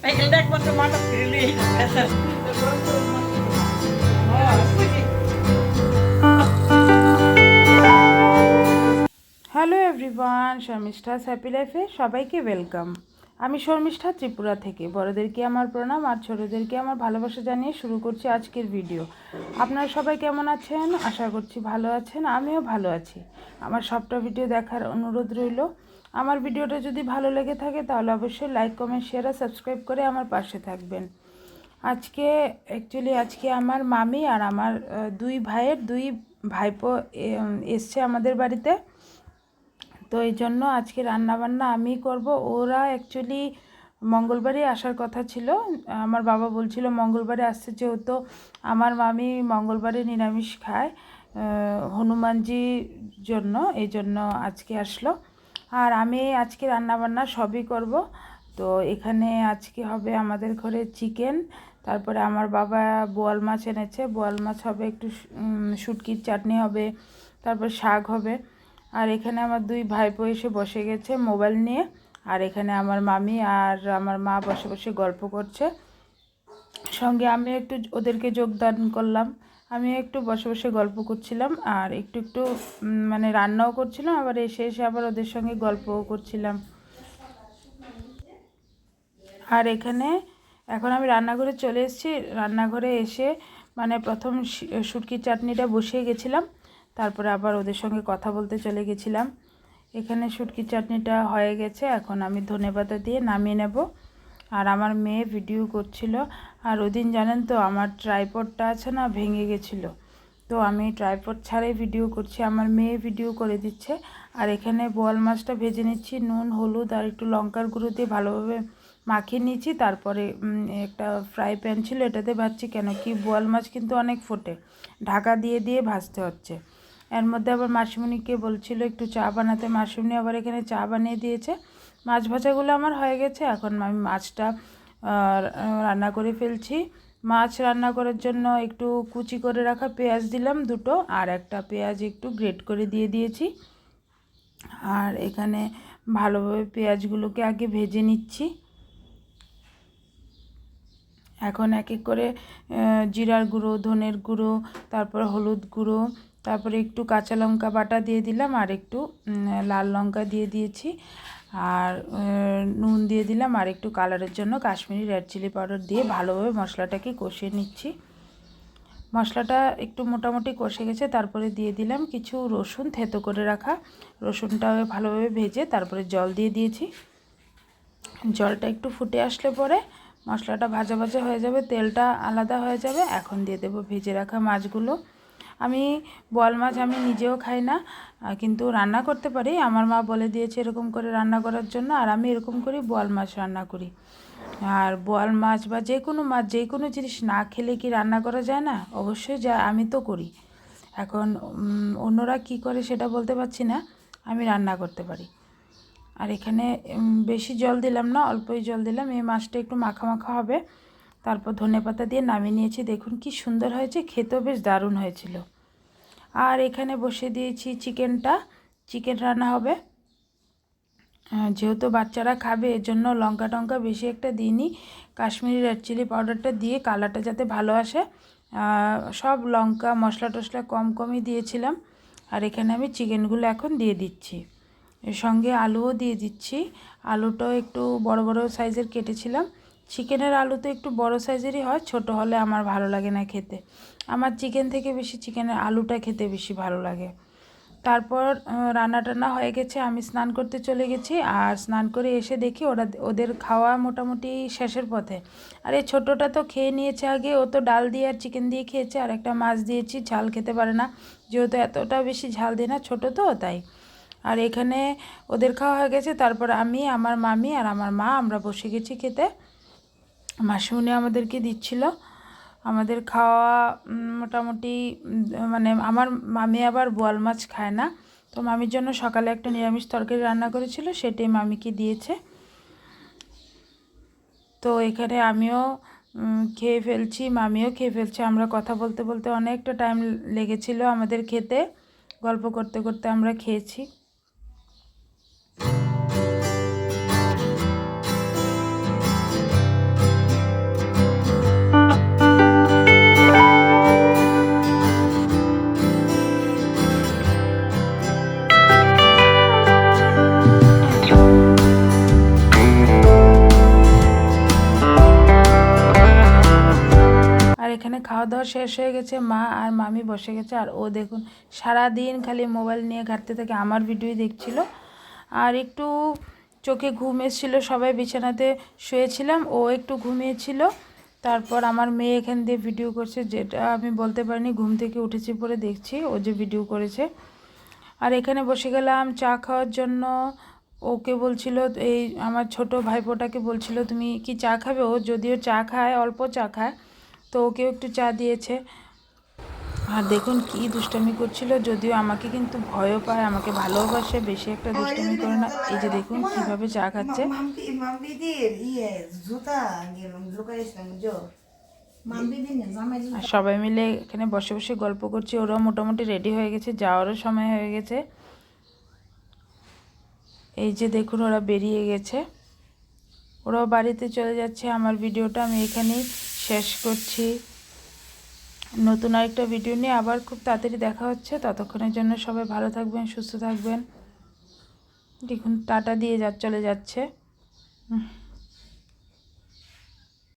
সাইকেলটা একমাত্র মাথা ফিরে হ্যালো এভরিওয়ান, শর্মিষ্ঠাস হ্যাপি লাইফে সবাইকে ওয়েলকাম। আমি শর্মিষ্ঠা ত্রিপুরা থেকে। বড়দেরকে আমার প্রণাম আর ছোটোদেরকে আমার ভালোবাসা জানিয়ে শুরু করছি আজকের ভিডিও। আপনারা সবাই কেমন আছেন? আশা করছি ভালো আছেন, আমিও ভালো আছি। আমার সবটা ভিডিও দেখার অনুরোধ রইল। আমার ভিডিওটা যদি ভালো লেগে থাকে তাহলে অবশ্যই লাইক, কমেন্ট, শেয়ার আর সাবস্ক্রাইব করে আমার পাশে থাকবেন। আজকে আমার মামি আর আমার দুই ভাইয়ের দুই ভাইপো এসছে আমাদের বাড়িতে। তো এই জন্য আজকে রান্নাবান্না আমি করব। ওরা অ্যাকচুয়ালি মঙ্গলবারই আসার কথা ছিল। আমার বাবা বলছিল মঙ্গলবারে আসছে, যেহেতু আমার মামি মঙ্গলবারে নিরামিষ খায় হনুমানজির জন্য, এই জন্য আজকে আসলো। আর আমি আজকে রান্নাবান্না সবই করব। তো এখানে আজকে হবে আমাদের ঘরে চিকেন, তারপরে আমার বাবা বোয়াল মাছ এনেছে, বোয়াল মাছ হবে, একটু শুটকির চাটনি হবে, তারপর শাক হবে। আর এখানে আমার দুই ভাইপো এসে বসে গেছে মোবাইল নিয়ে। আর এখানে আমার মামি আর আমার মা বসে বসে গল্প করছে। সঙ্গে আমি একটু ওদেরকে যোগদান করলাম। আমি একটু বসে বসে গল্প করছিলাম আর একটু একটু মানে রান্নাও করছিলাম, আবার এসে এসে আবার ওদের সঙ্গে গল্পও করছিলাম। আর এখন আমি রান্নাঘরে চলে এসেছি। রান্নাঘরে এসে মানে প্রথম শুটকির চাটনিটা বসিয়ে গেছিলাম, তারপরে আবার ওদের সঙ্গে কথা বলতে চলে গেছিলাম। এখানে শুটকির চাটনিটা হয়ে গেছে, এখন আমি ধনেপাতা দিয়ে নামিয়ে নেব। আর আমার মেয়ে ভিডিও করছিল। আর ওদিন জানেন তো আমার ট্রাইপডটা আছে না, ভেঙে গেছিলো। তো আমি ট্রাইপড ছাড়াই ভিডিও করছি, আমার মেয়ে ভিডিও করে দিচ্ছে। আর এখানে বোয়াল মাছটা ভেজে নিচ্ছি, নুন, হলুদ আর একটু লঙ্কার গুঁড়ো দিয়ে ভালোভাবে মাখিয়ে নিয়েছি। তারপরে একটা ফ্রাই প্যান ছিল, এটাতে ভাজছি, কেন কি বোয়াল মাছ কিন্তু অনেক ফোটে, ঢাকা দিয়ে দিয়ে ভাজতে হচ্ছে। এর মধ্যে আবার মাসিমণিকে বলছিল একটু চা বানাতে, মাসিমণি আবার এখানে চা বানিয়ে দিয়েছে। মাছ ভাজাগুলো আমার হয়ে গেছে, এখন আমি মাছটা রান্না করে ফেলছি। মাছ রান্না করার জন্য একটু কুচি করে রাখা পেঁয়াজ দিলাম দুটো, আর একটা পেঁয়াজ একটু গ্রেট করে দিয়ে দিয়েছি। আর এখানে ভালোভাবে পেঁয়াজগুলোকে আগে ভেজে নিচ্ছি। এখন এক এক করে জিরার গুঁড়ো, ধনের গুঁড়ো, তারপর হলুদ গুঁড়ো, তারপরে একটু কাঁচা লঙ্কা বাটা দিয়ে দিলাম, আর একটু লাল লঙ্কা দিয়ে দিয়েছি, আর নুন দিয়ে দিলাম, আর একটু কালারের জন্য কাশ্মীরি রেড চিলি পাউডার দিয়ে ভালোভাবে মশলাটাকে কষিয়ে নিচ্ছি। মশলাটা একটু মোটামুটি কষে গেছে, তারপরে দিয়ে দিলাম কিছু রসুন থেতো করে রাখা। রসুনটা ভালোভাবে ভেজে তারপরে জল দিয়ে দিয়েছি। জলটা একটু ফুটে আসলে পরে মশলাটা ভাজা ভাজা হয়ে যাবে, তেলটা আলাদা হয়ে যাবে। এখন দিয়ে দেবো ভেজে রাখা মাছগুলো। আমি বোয়াল মাছ আমি নিজেও খাই না, কিন্তু রান্না করতে পারি। আমার মা বলে দিয়েছে এরকম করে রান্না করার জন্য, আর আমি এরকম করি বোয়াল মাছ রান্না করি। আর বোয়াল মাছ বা যে কোনো মাছ, যে কোনো জিনিস না খেলে কি রান্না করা যায় না? অবশ্যই যা, আমি তো করি। এখন অন্যরা কি করে সেটা বলতে পারছি না, আমি রান্না করতে পারি। আর এখানে বেশি জল দিলাম না, অল্পই জল দিলাম। এই মাছটা একটু মাখা মাখা হবে। তারপর ধনেপাতা দিয়ে নামিয়ে নিয়েছি। দেখুন কি সুন্দর হয়েছে, খেতেও বেশ দারুণ হয়েছিল। আর এখানে বসিয়ে দিয়েছি চিকেন রান্না হবে। যেহেতু বাচ্চারা খাবে এর জন্য লঙ্কা টঙ্কা বেশি একটা দিইনি, কাশ্মীরি রেড চিলি পাউডারটা দিয়ে কালারটা যাতে ভালো আসে সব লঙ্কা মশলা টশলা কম কমই দিয়েছিলাম। আর এখানে আমি চিকেনগুলো এখন দিয়ে দিচ্ছি, এর সঙ্গে আলুও দিয়ে দিচ্ছি। আলুটাও একটু বড় বড় সাইজের কেটেছিলাম। চিকেনের আলু তো একটু বড় সাইজেরই হয়, ছোট হলে আমার ভালো লাগে না খেতে। আমার চিকেন থেকে বেশি চিকেনের আলুটা খেতে বেশি ভালো লাগে। তারপর রান্না টান্না হয়ে গেছে, আমি স্নান করতে চলে গেছি। আর স্নান করে এসে দেখি ওদের খাওয়া মোটামুটি শেষের পথে। আর এই ছোটোটা তো খেয়ে নিয়েছে আগে, ও তো ডাল দিয়ে আর চিকেন দিয়ে খেয়েছে, আর একটা মাছ দিয়েছি, ঝাল খেতে পারে না, যেহেতু এতটা বেশি ঝাল দিই না, ছোটো তো তাই। আর এখানে ওদের খাওয়া হয়ে গেছে, তারপর আমি, আমার মামি আর আমার মা আমরা বসে গেছি খেতে। মাসিমণি আমাদেরকে দিচ্ছিল। আমাদের খাওয়া মোটামুটি মানে আমার মামি আবার বোয়াল মাছ খায় না, তো মামির জন্য সকালে একটা নিরামিষ তরকারি রান্না করেছিল, সেটাই মামিকে দিয়েছে। তো এখানে আমিও খেয়ে ফেলছি, মামিও খেয়ে ফেলছে। আমরা কথা বলতে বলতে অনেকটা টাইম লেগেছিল আমাদের খেতে, গল্প করতে করতে আমরা খেয়েছি। এখানে খাওয়া দাওয়া শেষ হয়ে গেছে, মা আর মামি বসে গেছে। আর ও দেখুন সারাদিন খালি মোবাইল নিয়ে ঘাঁটতে থাকে, আমার ভিডিওই দেখছিল। আর একটু চোখে ঘুম এসেছিলো, সবাই বিছানাতে শুয়েছিলাম, ও একটু ঘুমিয়েছিল। তারপর আমার মেয়ে এখান দিয়ে ভিডিও করছে, যেটা আমি বলতে পারিনি, ঘুম থেকে উঠেছি পরে দেখছি ও যে ভিডিও করেছে। আর এখানে বসে গেলাম চা খাওয়ার জন্য। ওকে বলছিল, এই আমার ছোট ভাইপোটাকে বলছিল তুমি কি চা খাবে, ও যদিও চা খায়, অল্প চা খায়, তো ওকেও একটু চা দিয়েছে। আর দেখুন কি দুষ্টামি করছিল, যদিও আমাকে কিন্তু ভয়ও পায়, আমাকে ভালোবাসে, বেশি একটা দুষ্টামি করে না। এই যে দেখুন কিভাবে চা খাচ্ছে। আর সবাই মিলে এখানে বসে বসে গল্প করছি। ওরাও মোটামুটি রেডি হয়ে গেছে, যাওয়ারও সময় হয়ে গেছে। এই যে দেখুন ওরা বেরিয়ে গেছে, ওরাও বাড়িতে চলে যাচ্ছে। আমার ভিডিওটা আমি এখানেই শেষ করছি। নতুন আরেকটা ভিডিও নিয়ে আবার খুব তাড়াতাড়ি দেখা হচ্ছে। ততক্ষণের জন্য সবাই ভালো থাকবেন, সুস্থ থাকবেন। দেখুন টাটা দিয়ে চলে যাচ্ছে।